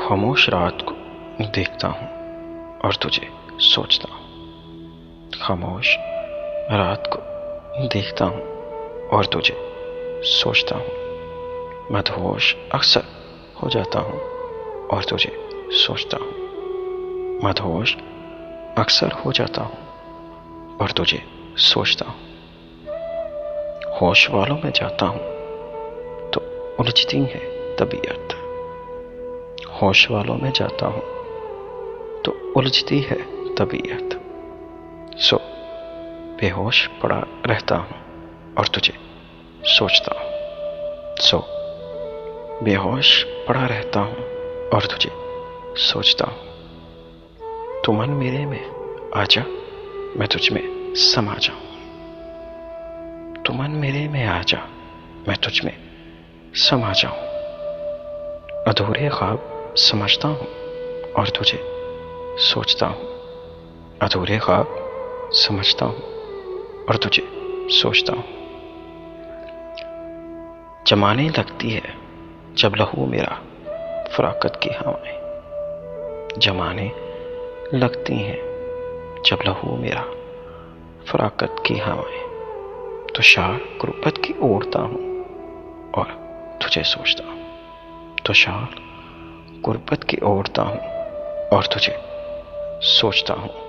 खामोश रात को देखता हूँ और तुझे सोचता हूँ। खामोश रात को देखता हूँ और तुझे सोचता हूँ। मदहोश अक्सर हो जाता हूँ और तुझे सोचता हूँ। मदहोश अक्सर हो जाता हूँ और तुझे सोचता हूँ। होश वालों में जाता हूँ तो उलझती है तबीयत। होश वालों में जाता हूँ तो उलझती है तबीयत। सो बेहोश पड़ा रहता हूँ और तुझे सोचता हूँ। सो बेहोश पड़ा रहता हूँ और तुझे सोचता हूँ। तू मन मेरे में आजा, मैं तुझ में समा जाऊं। तू मन मेरे में आजा, मैं तुझ में समा जाऊं। अधूरे ख्वाब समझता हूँ और तुझे सोचता हूँ। अधूरे ख्वाब समझता हूँ और तुझे सोचता हूँ। जमाने लगती है जब लहू मेरा फराकत की हवाएं। जमाने लगती हैं जब लहू मेरा फराकत की हवाएं। तुषार गुर्बत की ओढ़ता हूँ और तुझे सोचता हूँ। तुषार गुर्बत की ओढ़ता हूँ और तुझे सोचता हूँ।